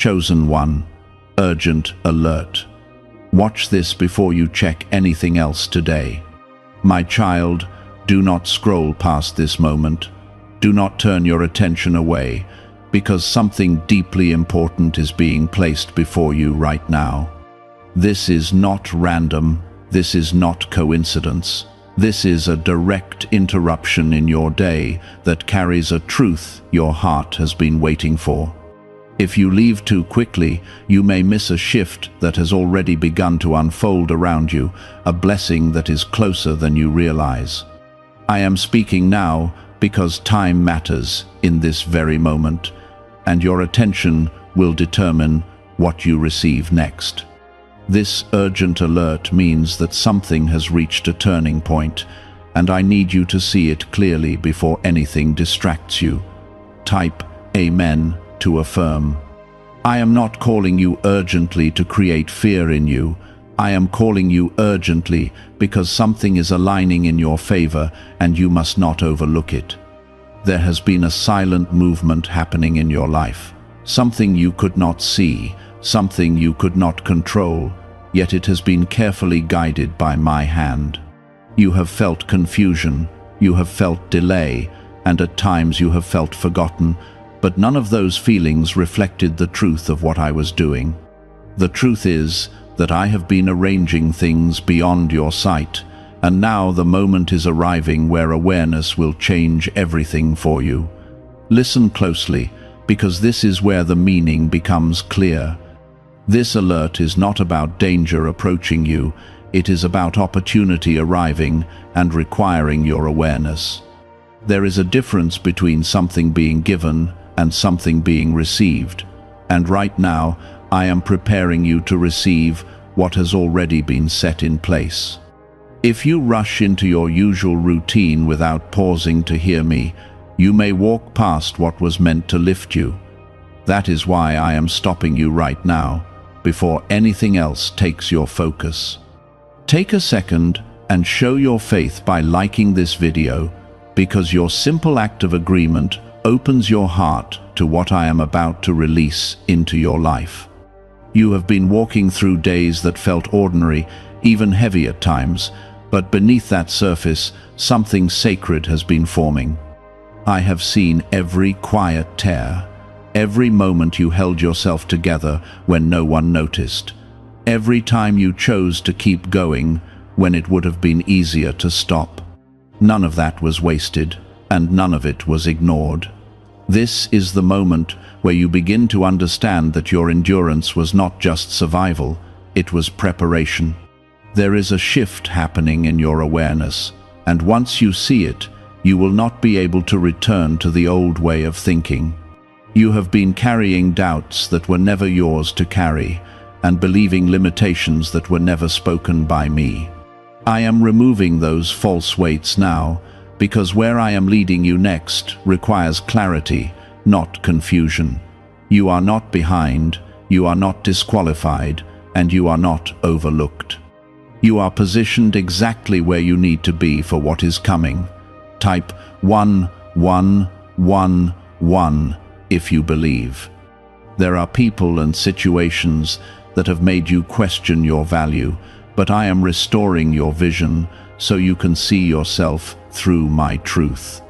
Chosen one, urgent alert. Watch this before you check anything else today. My child, do not scroll past this moment. Do not turn your attention away, because something deeply important is being placed before you right now. This is not random. This is not coincidence. This is a direct interruption in your day that carries a truth your heart has been waiting for. If you leave too quickly, you may miss a shift that has already begun to unfold around you, a blessing that is closer than you realize. I am speaking now because time matters in this very moment, and your attention will determine what you receive next. This urgent alert means that something has reached a turning point, and I need you to see it clearly before anything distracts you. Type Amen to affirm. I am not calling you urgently to create fear in you. I am calling you urgently because something is aligning in your favor and you must not overlook it. There has been a silent movement happening in your life. Something you could not see, something you could not control, yet it has been carefully guided by my hand. You have felt confusion, you have felt delay, and at times you have felt forgotten, but none of those feelings reflected the truth of what I was doing. The truth is that I have been arranging things beyond your sight, and now the moment is arriving where awareness will change everything for you. Listen closely, because this is where the meaning becomes clear. This alert is not about danger approaching you, it is about opportunity arriving and requiring your awareness. There is a difference between something being given and something being received, and right now I am preparing you to receive what has already been set in place. If you rush into your usual routine without pausing to hear me, you may walk past what was meant to lift you. That is why I am stopping you right now, before anything else takes your focus. Take a second and show your faith by liking this video, because your simple act of agreement opens your heart to what I am about to release into your life. You have been walking through days that felt ordinary, even heavy at times, but beneath that surface, something sacred has been forming. I have seen every quiet tear, every moment you held yourself together when no one noticed, every time you chose to keep going when it would have been easier to stop. None of that was wasted, and none of it was ignored. This is the moment where you begin to understand that your endurance was not just survival, it was preparation. There is a shift happening in your awareness, and once you see it, you will not be able to return to the old way of thinking. You have been carrying doubts that were never yours to carry, and believing limitations that were never spoken by me. I am removing those false weights now, because where I am leading you next requires clarity, not confusion. You are not behind, you are not disqualified, and you are not overlooked. You are positioned exactly where you need to be for what is coming. Type 1111 if you believe. There are people and situations that have made you question your value, but I am restoring your vision so you can see yourself through my truth.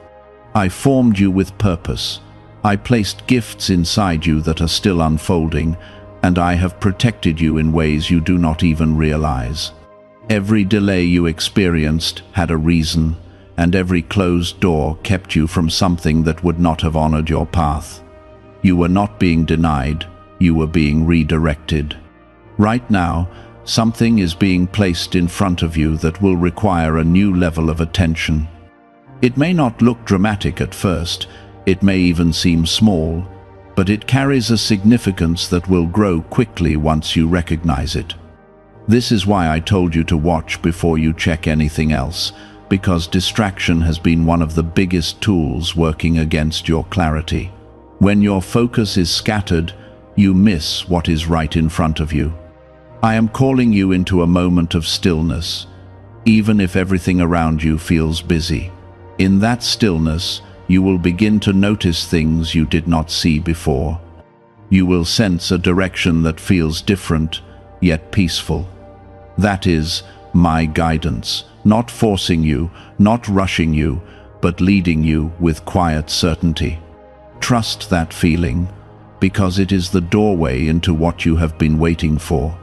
I formed you with purpose. I placed gifts inside you that are still unfolding, and I have protected you in ways you do not even realize. Every delay you experienced had a reason, and every closed door kept you from something that would not have honored your path. You were not being denied, you were being redirected. Right now, something is being placed in front of you that will require a new level of attention. It may not look dramatic at first, it may even seem small, but it carries a significance that will grow quickly once you recognize it. This is why I told you to watch before you check anything else, because distraction has been one of the biggest tools working against your clarity. When your focus is scattered, you miss what is right in front of you. I am calling you into a moment of stillness, even if everything around you feels busy. In that stillness, you will begin to notice things you did not see before. You will sense a direction that feels different, yet peaceful. That is my guidance, not forcing you, not rushing you, but leading you with quiet certainty. Trust that feeling, because it is the doorway into what you have been waiting for.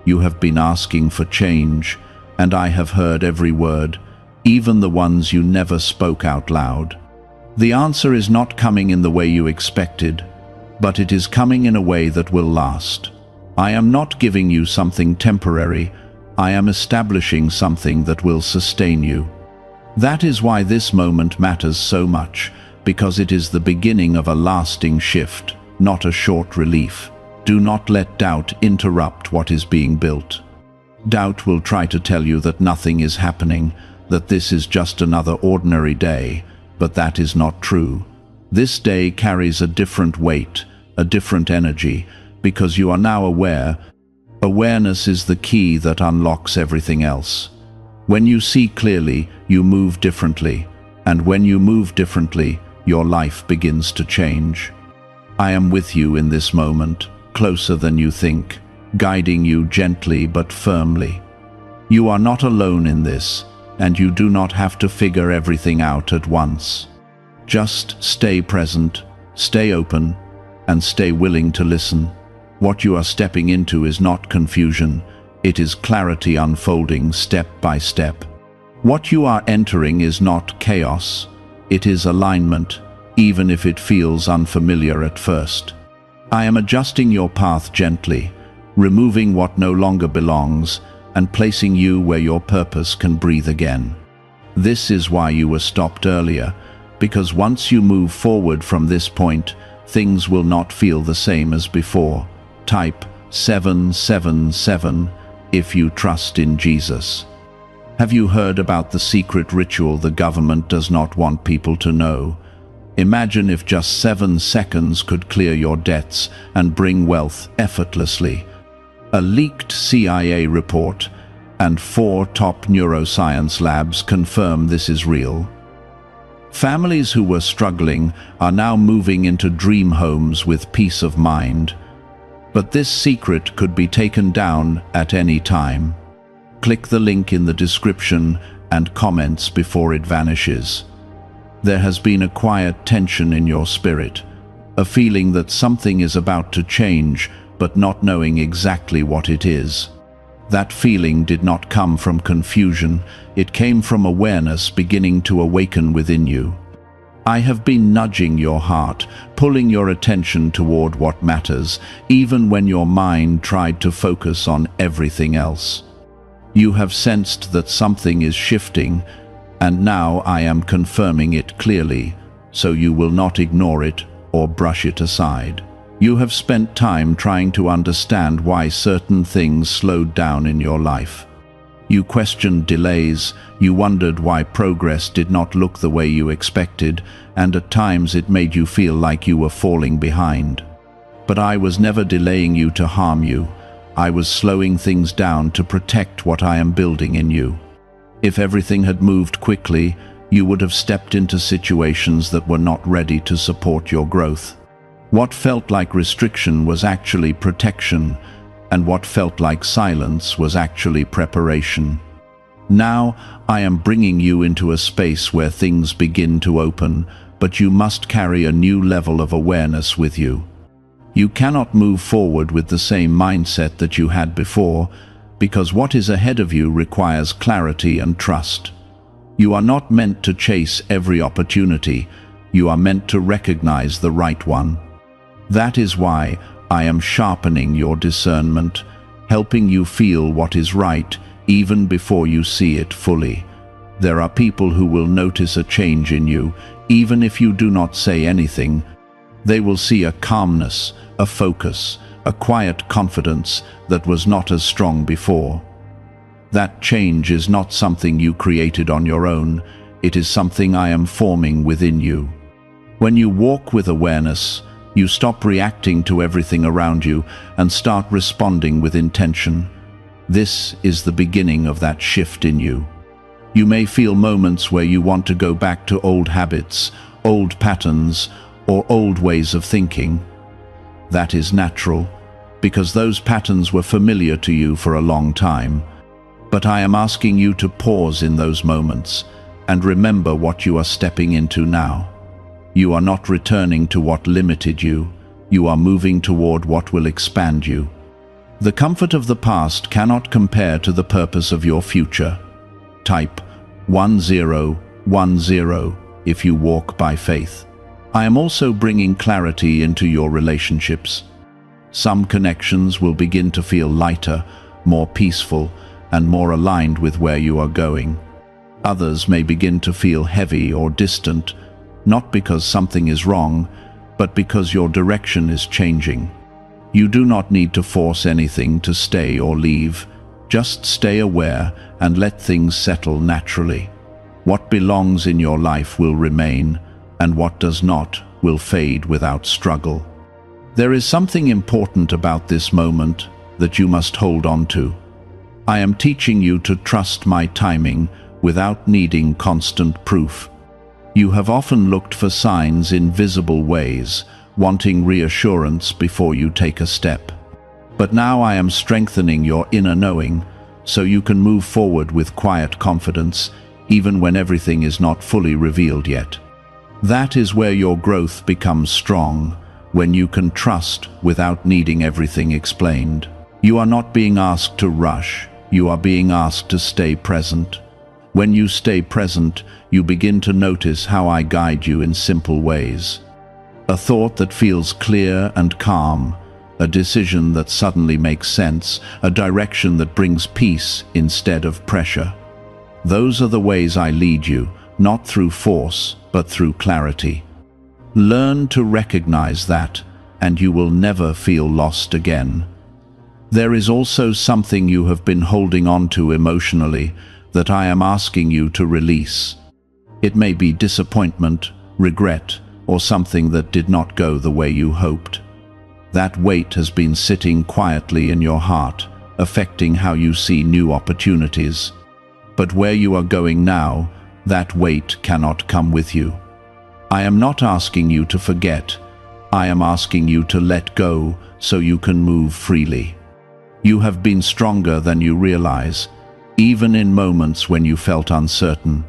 You have been asking for change, and I have heard every word, even the ones you never spoke out loud. The answer is not coming in the way you expected, but it is coming in a way that will last. I am not giving you something temporary, I am establishing something that will sustain you. That is why this moment matters so much, because it is the beginning of a lasting shift, not a short relief. Do not let doubt interrupt what is being built. Doubt will try to tell you that nothing is happening, that this is just another ordinary day, but that is not true. This day carries a different weight, a different energy, because you are now aware. Awareness is the key that unlocks everything else. When you see clearly, you move differently, and when you move differently, your life begins to change. I am with you in this moment, closer than you think, guiding you gently but firmly. You are not alone in this, and you do not have to figure everything out at once. Just stay present, stay open, and stay willing to listen. What you are stepping into is not confusion, it is clarity unfolding step by step. What you are entering is not chaos, it is alignment, even if it feels unfamiliar at first. I am adjusting your path gently, removing what no longer belongs, and placing you where your purpose can breathe again. This is why you were stopped earlier, because once you move forward from this point, things will not feel the same as before. Type 777 if you trust in Jesus. Have you heard about the secret ritual the government does not want people to know? Imagine if just 7 seconds could clear your debts and bring wealth effortlessly. A leaked CIA report and 4 top neuroscience labs confirm this is real. Families who were struggling are now moving into dream homes with peace of mind. But this secret could be taken down at any time. Click the link in the description and comments before it vanishes. There has been a quiet tension in your spirit, a feeling that something is about to change, but not knowing exactly what it is. That feeling did not come from confusion, it came from awareness beginning to awaken within you. I have been nudging your heart, pulling your attention toward what matters, even when your mind tried to focus on everything else. You have sensed that something is shifting, and now I am confirming it clearly, so you will not ignore it or brush it aside. You have spent time trying to understand why certain things slowed down in your life. You questioned delays, you wondered why progress did not look the way you expected, and at times it made you feel like you were falling behind. But I was never delaying you to harm you. I was slowing things down to protect what I am building in you. If everything had moved quickly, you would have stepped into situations that were not ready to support your growth. What felt like restriction was actually protection, and what felt like silence was actually preparation. Now, I am bringing you into a space where things begin to open, but you must carry a new level of awareness with you. You cannot move forward with the same mindset that you had before, because what is ahead of you requires clarity and trust. You are not meant to chase every opportunity, you are meant to recognize the right one. That is why I am sharpening your discernment, helping you feel what is right even before you see it fully. There are people who will notice a change in you, even if you do not say anything. They will see a calmness, a focus, a quiet confidence that was not as strong before. That change is not something you created on your own, it is something I am forming within you. When you walk with awareness, you stop reacting to everything around you and start responding with intention. This is the beginning of that shift in you. You may feel moments where you want to go back to old habits, old patterns, or old ways of thinking. That is natural, because those patterns were familiar to you for a long time. But I am asking you to pause in those moments and remember what you are stepping into now. You are not returning to what limited you. You are moving toward what will expand you. The comfort of the past cannot compare to the purpose of your future. Type 1010 if you walk by faith. I am also bringing clarity into your relationships. Some connections will begin to feel lighter, more peaceful, and more aligned with where you are going. Others may begin to feel heavy or distant, not because something is wrong, but because your direction is changing. You do not need to force anything to stay or leave. Just stay aware and let things settle naturally. What belongs in your life will remain, and what does not will fade without struggle. There is something important about this moment that you must hold on to. I am teaching you to trust my timing without needing constant proof. You have often looked for signs in visible ways, wanting reassurance before you take a step. But now I am strengthening your inner knowing, so you can move forward with quiet confidence, even when everything is not fully revealed yet. That is where your growth becomes strong, when you can trust without needing everything explained. You are not being asked to rush, you are being asked to stay present. When you stay present, you begin to notice how I guide you in simple ways. A thought that feels clear and calm, a decision that suddenly makes sense, a direction that brings peace instead of pressure. Those are the ways I lead you, not through force, but through clarity. Learn to recognize that, and you will never feel lost again. There is also something you have been holding on to emotionally that I am asking you to release. It may be disappointment, regret, or something that did not go the way you hoped. That weight has been sitting quietly in your heart, affecting how you see new opportunities. But where you are going now, that weight cannot come with you. I am not asking you to forget. I am asking you to let go so you can move freely. You have been stronger than you realize, even in moments when you felt uncertain.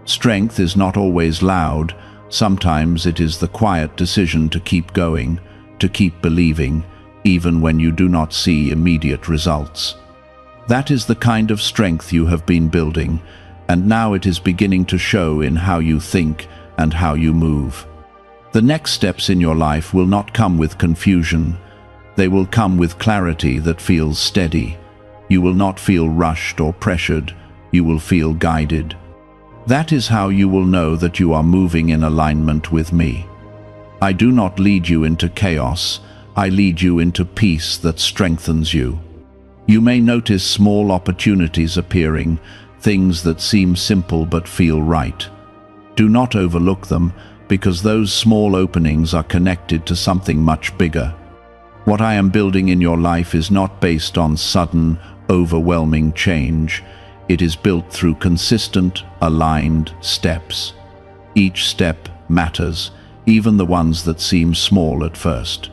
Strength is not always loud. Sometimes it is the quiet decision to keep going, to keep believing, even when you do not see immediate results. That is the kind of strength you have been building, and now it is beginning to show in how you think and how you move. The next steps in your life will not come with confusion. They will come with clarity that feels steady. You will not feel rushed or pressured. You will feel guided. That is how you will know that you are moving in alignment with me. I do not lead you into chaos. I lead you into peace that strengthens you. You may notice small opportunities appearing, things that seem simple but feel right. Do not overlook them, because those small openings are connected to something much bigger. What I am building in your life is not based on sudden, overwhelming change. It is built through consistent, aligned steps. Each step matters, even the ones that seem small at first.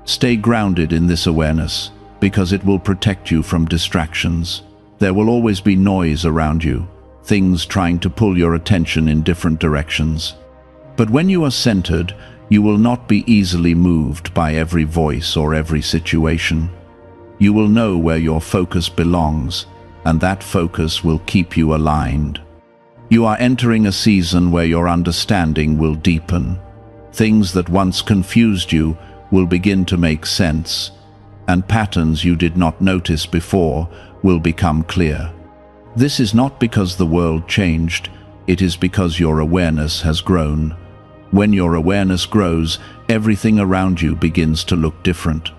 Stay grounded in this awareness, because it will protect you from distractions. There will always be noise around you, things trying to pull your attention in different directions. But when you are centered, you will not be easily moved by every voice or every situation. You will know where your focus belongs, and that focus will keep you aligned. You are entering a season where your understanding will deepen. Things that once confused you will begin to make sense, and patterns you did not notice before will become clear. This is not because the world changed, it is because your awareness has grown. When your awareness grows, everything around you begins to look different.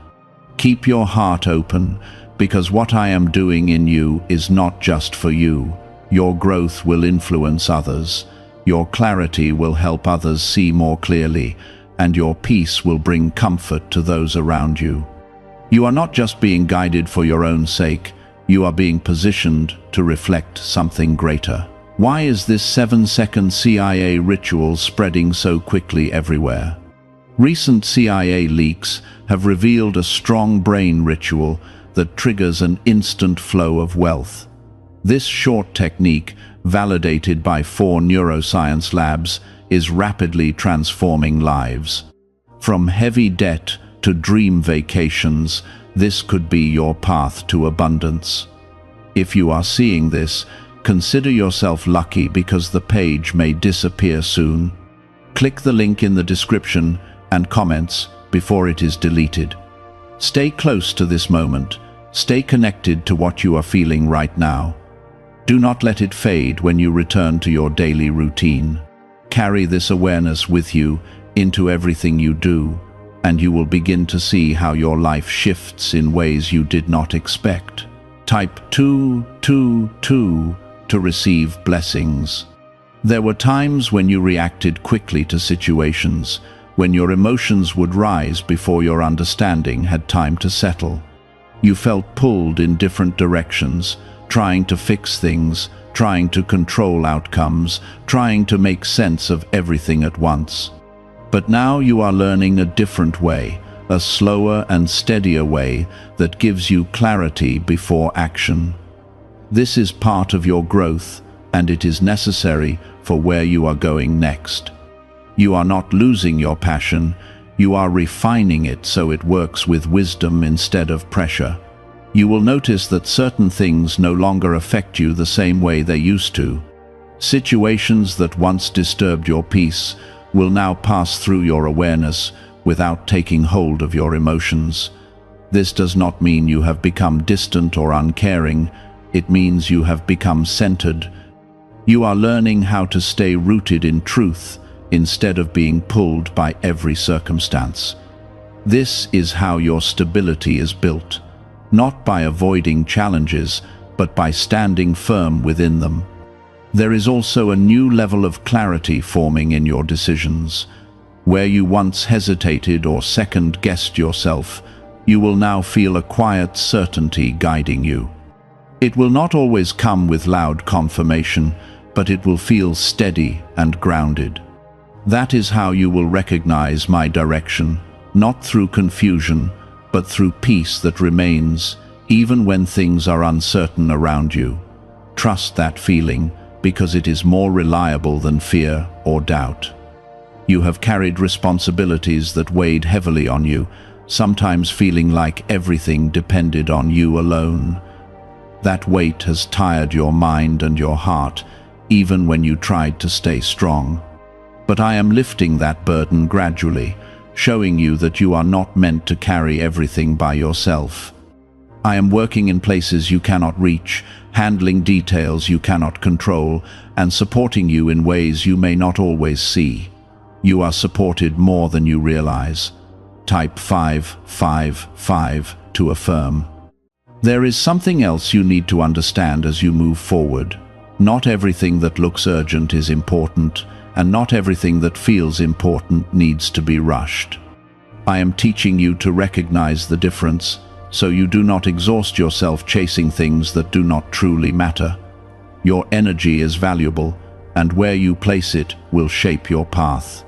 Keep your heart open, because what I am doing in you is not just for you. Your growth will influence others. Your clarity will help others see more clearly, and your peace will bring comfort to those around you. You are not just being guided for your own sake, you are being positioned to reflect something greater. Why is this 7-second CIA ritual spreading so quickly everywhere? Recent CIA leaks have revealed a strong brain ritual that triggers an instant flow of wealth. This short technique, validated by 4 neuroscience labs, is rapidly transforming lives. From heavy debt to dream vacations, this could be your path to abundance. If you are seeing this, consider yourself lucky because the page may disappear soon. Click the link in the description and comments before it is deleted. Stay close to this moment. Stay connected to what you are feeling right now. Do not let it fade when you return to your daily routine. Carry this awareness with you into everything you do, and you will begin to see how your life shifts in ways you did not expect. Type 222 to receive blessings. There were times when you reacted quickly to situations, when your emotions would rise before your understanding had time to settle. You felt pulled in different directions, trying to fix things, trying to control outcomes, trying to make sense of everything at once. But now you are learning a different way, a slower and steadier way that gives you clarity before action. This is part of your growth, and it is necessary for where you are going next. You are not losing your passion, you are refining it so it works with wisdom instead of pressure. You will notice that certain things no longer affect you the same way they used to. Situations that once disturbed your peace will now pass through your awareness without taking hold of your emotions. This does not mean you have become distant or uncaring, it means you have become centered. You are learning how to stay rooted in truth instead of being pulled by every circumstance. This is how your stability is built, not by avoiding challenges, but by standing firm within them. There is also a new level of clarity forming in your decisions. Where you once hesitated or second-guessed yourself, you will now feel a quiet certainty guiding you. It will not always come with loud confirmation, but it will feel steady and grounded. That is how you will recognize my direction, not through confusion, but through peace that remains, even when things are uncertain around you. Trust that feeling, because it is more reliable than fear or doubt. You have carried responsibilities that weighed heavily on you, sometimes feeling like everything depended on you alone. That weight has tired your mind and your heart, even when you tried to stay strong. But I am lifting that burden gradually, showing you that you are not meant to carry everything by yourself. I am working in places you cannot reach, handling details you cannot control, and supporting you in ways you may not always see. You are supported more than you realize. Type 555 to affirm. There is something else you need to understand as you move forward. Not everything that looks urgent is important, and not everything that feels important needs to be rushed. I am teaching you to recognize the difference, so you do not exhaust yourself chasing things that do not truly matter. Your energy is valuable, and where you place it will shape your path.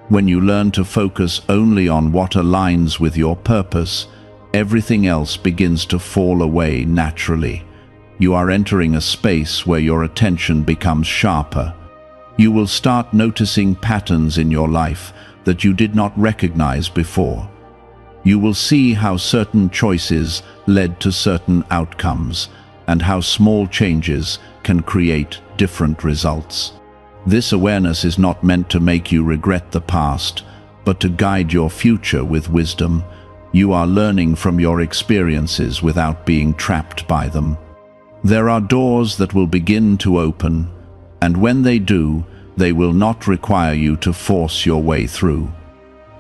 When you learn to focus only on what aligns with your purpose, everything else begins to fall away naturally. You are entering a space where your attention becomes sharper. You will start noticing patterns in your life that you did not recognize before. You will see how certain choices led to certain outcomes, and how small changes can create different results. This awareness is not meant to make you regret the past, but to guide your future with wisdom. You are learning from your experiences without being trapped by them. There are doors that will begin to open, and when they do, they will not require you to force your way through.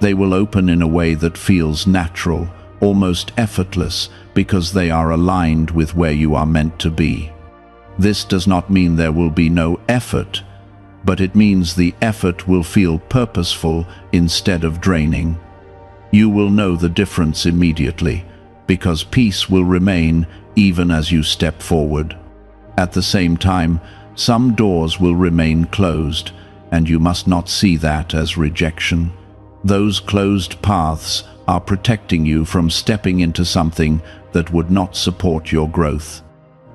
They will open in a way that feels natural, almost effortless, because they are aligned with where you are meant to be. This does not mean there will be no effort, but it means the effort will feel purposeful instead of draining. You will know the difference immediately, because peace will remain even as you step forward. At the same time, some doors will remain closed, and you must not see that as rejection. Those closed paths are protecting you from stepping into something that would not support your growth.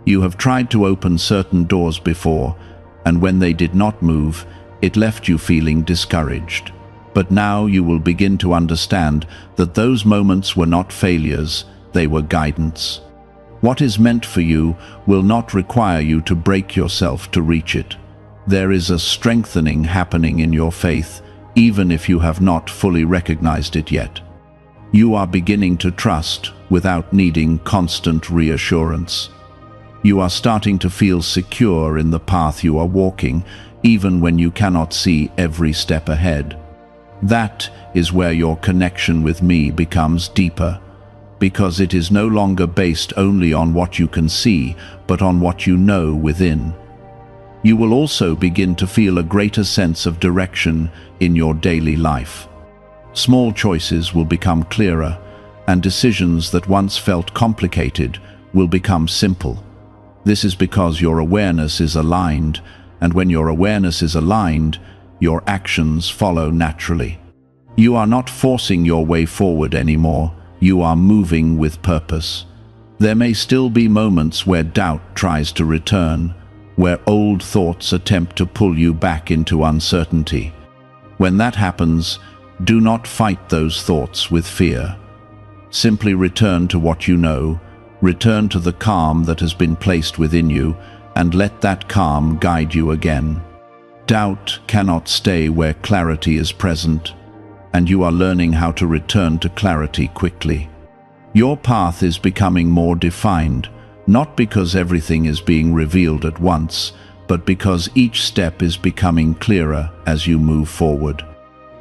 You have tried to open certain doors before, and when they did not move, it left you feeling discouraged. But now you will begin to understand that those moments were not failures, they were guidance. What is meant for you will not require you to break yourself to reach it. There is a strengthening happening in your faith, even if you have not fully recognized it yet. You are beginning to trust without needing constant reassurance. You are starting to feel secure in the path you are walking, even when you cannot see every step ahead. That is where your connection with me becomes deeper, because it is no longer based only on what you can see, but on what you know within. You will also begin to feel a greater sense of direction in your daily life. Small choices will become clearer, and decisions that once felt complicated will become simple. This is because your awareness is aligned, and when your awareness is aligned, your actions follow naturally. You are not forcing your way forward anymore, you are moving with purpose. There may still be moments where doubt tries to return, where old thoughts attempt to pull you back into uncertainty. When that happens, do not fight those thoughts with fear. Simply return to what you know, return to the calm that has been placed within you, and let that calm guide you again. Doubt cannot stay where clarity is present, and you are learning how to return to clarity quickly. Your path is becoming more defined, not because everything is being revealed at once, but because each step is becoming clearer as you move forward.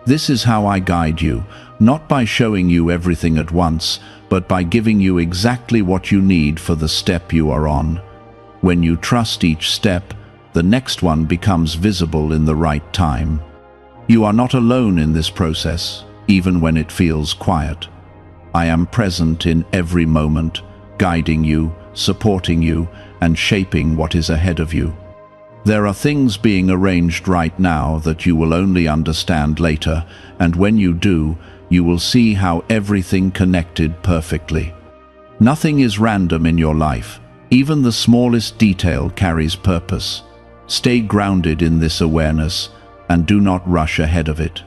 This is how I guide you, not by showing you everything at once, but by giving you exactly what you need for the step you are on. When you trust each step, the next one becomes visible in the right time. You are not alone in this process, even when it feels quiet. I am present in every moment, guiding you, supporting you, and shaping what is ahead of you. There are things being arranged right now that you will only understand later, and when you do, you will see how everything connected perfectly. Nothing is random in your life. Even the smallest detail carries purpose. Stay grounded in this awareness, and do not rush ahead of it.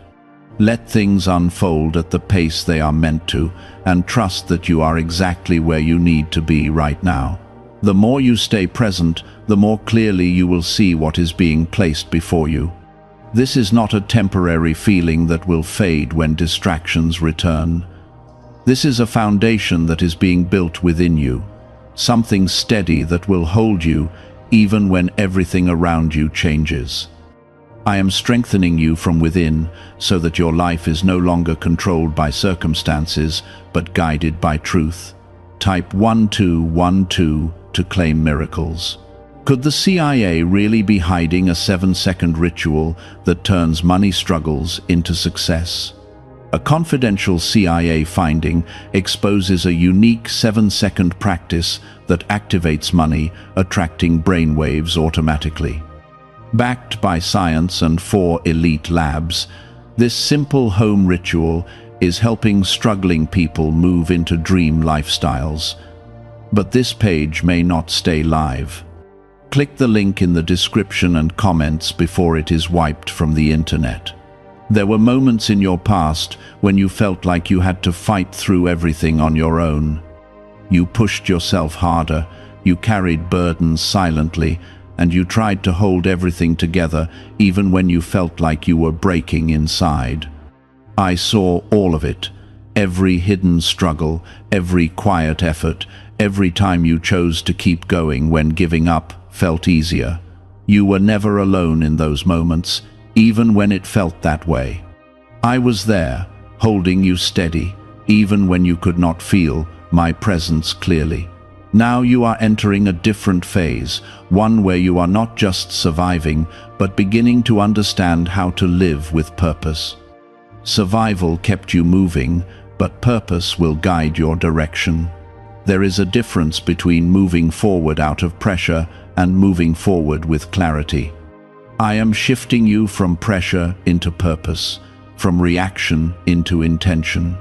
Let things unfold at the pace they are meant to, and trust that you are exactly where you need to be right now. The more you stay present, the more clearly you will see what is being placed before you. This is not a temporary feeling that will fade when distractions return. This is a foundation that is being built within you, something steady that will hold you even when everything around you changes. I am strengthening you from within so that your life is no longer controlled by circumstances, but guided by truth. Type 1212 to claim miracles. Could the CIA really be hiding a 7-second ritual that turns money struggles into success? A confidential CIA finding exposes a unique 7-second practice that activates money, attracting brainwaves automatically. Backed by science and 4 elite labs, this simple home ritual is helping struggling people move into dream lifestyles. But this page may not stay live. Click the link in the description and comments before it is wiped from the internet. There were moments in your past when you felt like you had to fight through everything on your own. You pushed yourself harder, you carried burdens silently, and you tried to hold everything together even when you felt like you were breaking inside. I saw all of it, every hidden struggle, every quiet effort, every time you chose to keep going when giving up felt easier. You were never alone in those moments, even when it felt that way. I was there, holding you steady, even when you could not feel my presence clearly. Now you are entering a different phase, one where you are not just surviving, but beginning to understand how to live with purpose. Survival kept you moving, but purpose will guide your direction. There is a difference between moving forward out of pressure and moving forward with clarity. I am shifting you from pressure into purpose, from reaction into intention.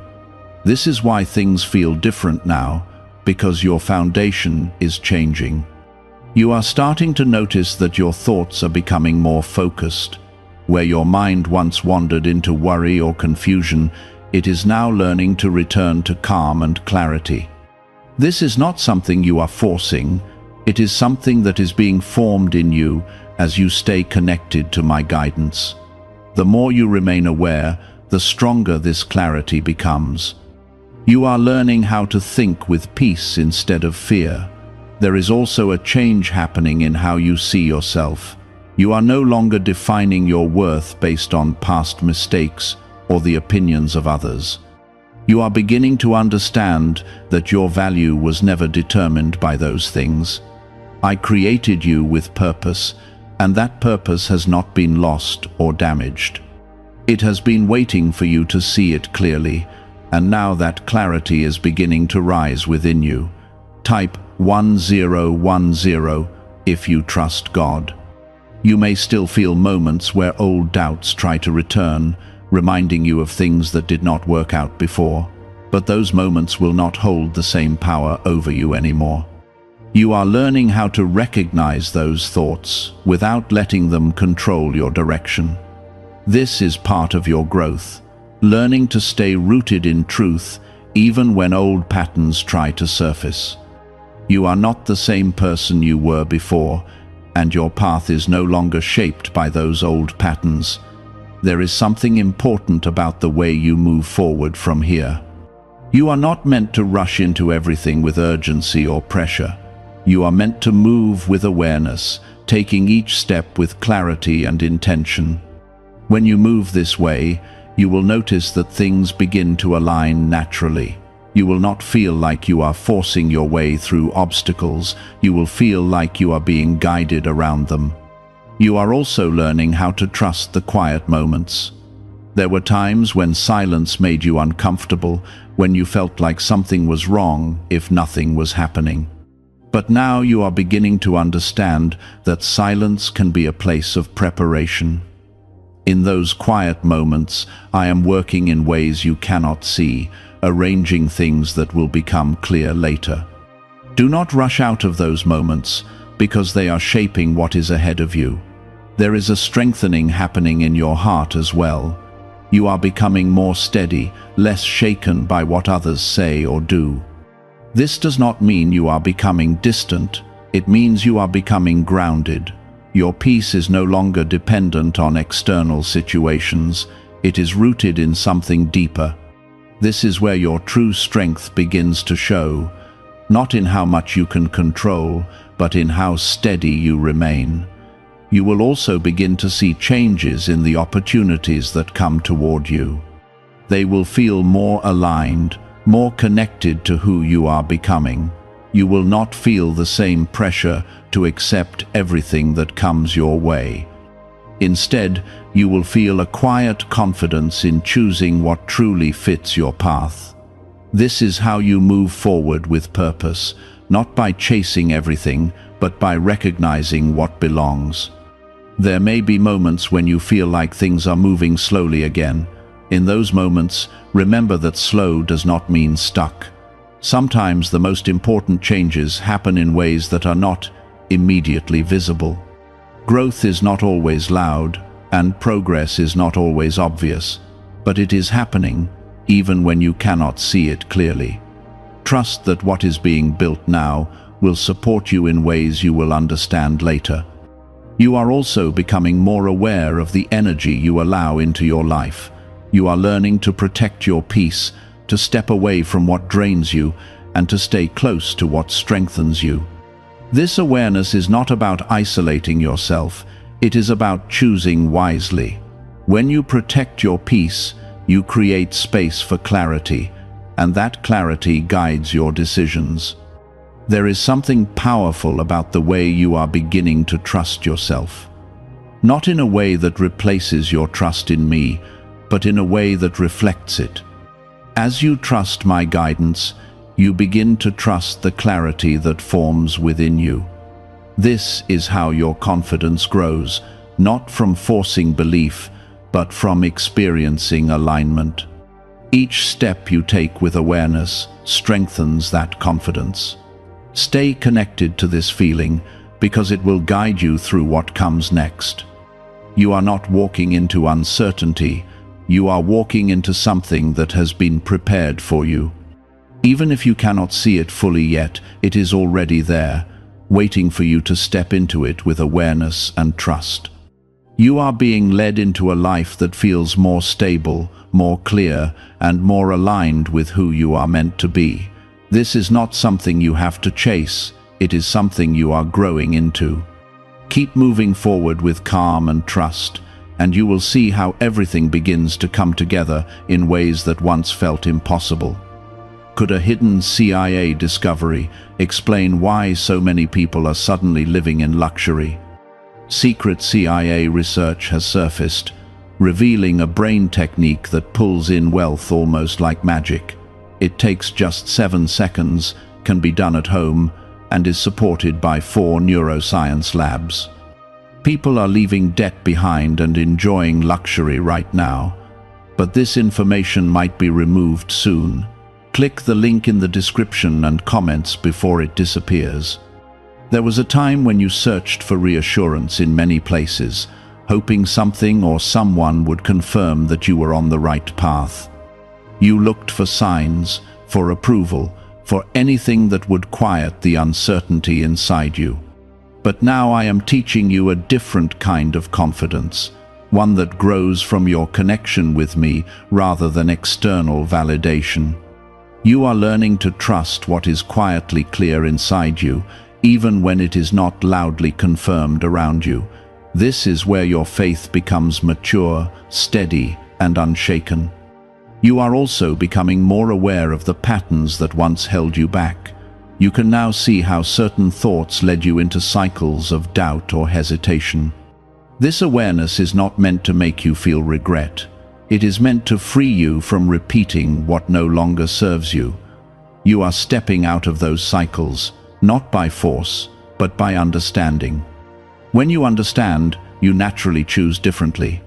This is why things feel different now, because your foundation is changing. You are starting to notice that your thoughts are becoming more focused. Where your mind once wandered into worry or confusion, it is now learning to return to calm and clarity. This is not something you are forcing, it is something that is being formed in you as you stay connected to my guidance. The more you remain aware, the stronger this clarity becomes. You are learning how to think with peace instead of fear. There is also a change happening in how you see yourself. You are no longer defining your worth based on past mistakes or the opinions of others. You are beginning to understand that your value was never determined by those things. I created you with purpose, and that purpose has not been lost or damaged. It has been waiting for you to see it clearly, and now that clarity is beginning to rise within you. Type 1010 if you trust God. You may still feel moments where old doubts try to return, reminding you of things that did not work out before, but those moments will not hold the same power over you anymore. You are learning how to recognize those thoughts without letting them control your direction. This is part of your growth, learning to stay rooted in truth even when old patterns try to surface. You are not the same person you were before, and your path is no longer shaped by those old patterns. There is something important about the way you move forward from here. You are not meant to rush into everything with urgency or pressure. You are meant to move with awareness, taking each step with clarity and intention. When you move this way, you will notice that things begin to align naturally. You will not feel like you are forcing your way through obstacles. You will feel like you are being guided around them. You are also learning how to trust the quiet moments. There were times when silence made you uncomfortable, when you felt like something was wrong if nothing was happening. But now you are beginning to understand that silence can be a place of preparation. In those quiet moments, I am working in ways you cannot see, arranging things that will become clear later. Do not rush out of those moments, because they are shaping what is ahead of you. There is a strengthening happening in your heart as well. You are becoming more steady, less shaken by what others say or do. This does not mean you are becoming distant. It means you are becoming grounded. Your peace is no longer dependent on external situations. It is rooted in something deeper. This is where your true strength begins to show, not in how much you can control, but in how steady you remain. You will also begin to see changes in the opportunities that come toward you. They will feel more aligned, more connected to who you are becoming. You will not feel the same pressure to accept everything that comes your way. Instead, you will feel a quiet confidence in choosing what truly fits your path. This is how you move forward with purpose, not by chasing everything, but by recognizing what belongs. There may be moments when you feel like things are moving slowly again. In those moments, remember that slow does not mean stuck. Sometimes the most important changes happen in ways that are not immediately visible. Growth is not always loud, and progress is not always obvious, but it is happening, even when you cannot see it clearly. Trust that what is being built now will support you in ways you will understand later. You are also becoming more aware of the energy you allow into your life. You are learning to protect your peace, to step away from what drains you, and to stay close to what strengthens you. This awareness is not about isolating yourself, it is about choosing wisely. When you protect your peace, you create space for clarity, and that clarity guides your decisions. There is something powerful about the way you are beginning to trust yourself. Not in a way that replaces your trust in me, but in a way that reflects it. As you trust my guidance, you begin to trust the clarity that forms within you. This is how your confidence grows, not from forcing belief, but from experiencing alignment. Each step you take with awareness strengthens that confidence. Stay connected to this feeling because it will guide you through what comes next. You are not walking into uncertainty, you are walking into something that has been prepared for you. Even if you cannot see it fully yet, it is already there, waiting for you to step into it with awareness and trust. You are being led into a life that feels more stable, more clear, and more aligned with who you are meant to be. This is not something you have to chase, it is something you are growing into. Keep moving forward with calm and trust, and you will see how everything begins to come together in ways that once felt impossible. Could a hidden CIA discovery explain why so many people are suddenly living in luxury? Secret CIA research has surfaced, revealing a brain technique that pulls in wealth almost like magic. It takes just 7 seconds, can be done at home, and is supported by 4 neuroscience labs. People are leaving debt behind and enjoying luxury right now, but this information might be removed soon. Click the link in the description and comments before it disappears. There was a time when you searched for reassurance in many places, hoping something or someone would confirm that you were on the right path. You looked for signs, for approval, for anything that would quiet the uncertainty inside you. But now I am teaching you a different kind of confidence, one that grows from your connection with me rather than external validation. You are learning to trust what is quietly clear inside you, even when it is not loudly confirmed around you. This is where your faith becomes mature, steady, and unshaken. You are also becoming more aware of the patterns that once held you back. You can now see how certain thoughts led you into cycles of doubt or hesitation. This awareness is not meant to make you feel regret. It is meant to free you from repeating what no longer serves you. You are stepping out of those cycles, not by force, but by understanding. When you understand, you naturally choose differently.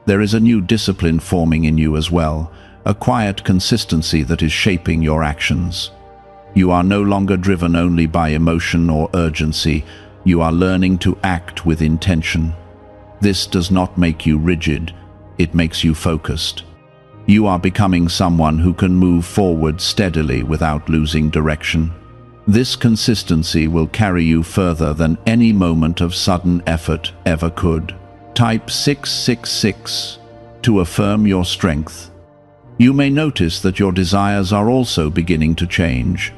There is a new discipline forming in you as well, a quiet consistency that is shaping your actions. You are no longer driven only by emotion or urgency. You are learning to act with intention. This does not make you rigid, it makes you focused. You are becoming someone who can move forward steadily without losing direction. This consistency will carry you further than any moment of sudden effort ever could. Type 666 to affirm your strength. You may notice that your desires are also beginning to change.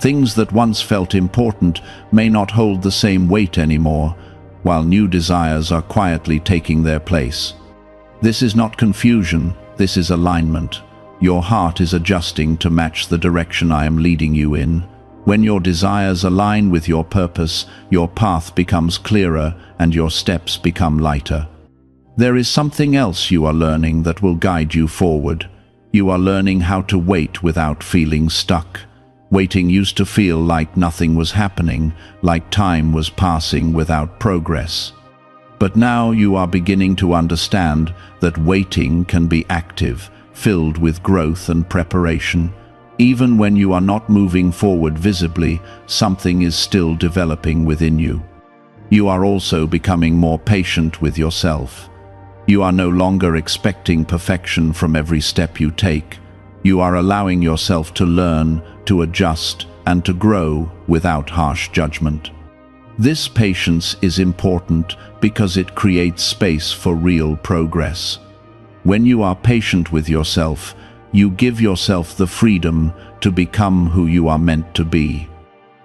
Things that once felt important may not hold the same weight anymore, while new desires are quietly taking their place. This is not confusion, this is alignment. Your heart is adjusting to match the direction I am leading you in. When your desires align with your purpose, your path becomes clearer and your steps become lighter. There is something else you are learning that will guide you forward. You are learning how to wait without feeling stuck. Waiting used to feel like nothing was happening, like time was passing without progress. But now you are beginning to understand that waiting can be active, filled with growth and preparation. Even when you are not moving forward visibly, something is still developing within you. You are also becoming more patient with yourself. You are no longer expecting perfection from every step you take. You are allowing yourself to learn, to adjust, and to grow without harsh judgment. This patience is important because it creates space for real progress. When you are patient with yourself, you give yourself the freedom to become who you are meant to be.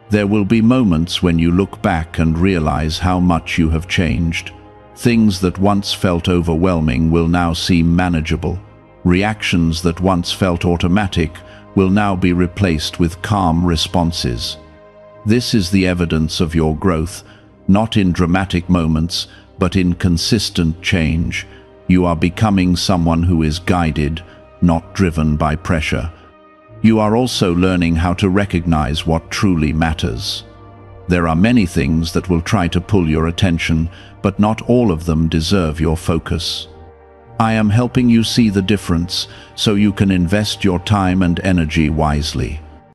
There will be moments when you look back and realize how much you have changed. Things that once felt overwhelming will now seem manageable. Reactions that once felt automatic will now be replaced with calm responses. This is the evidence of your growth, not in dramatic moments, but in consistent change. You are becoming someone who is guided, not driven by pressure. You are also learning how to recognize what truly matters. There are many things that will try to pull your attention, but not all of them deserve your focus. I am helping you see the difference so you can invest your time and energy wisely.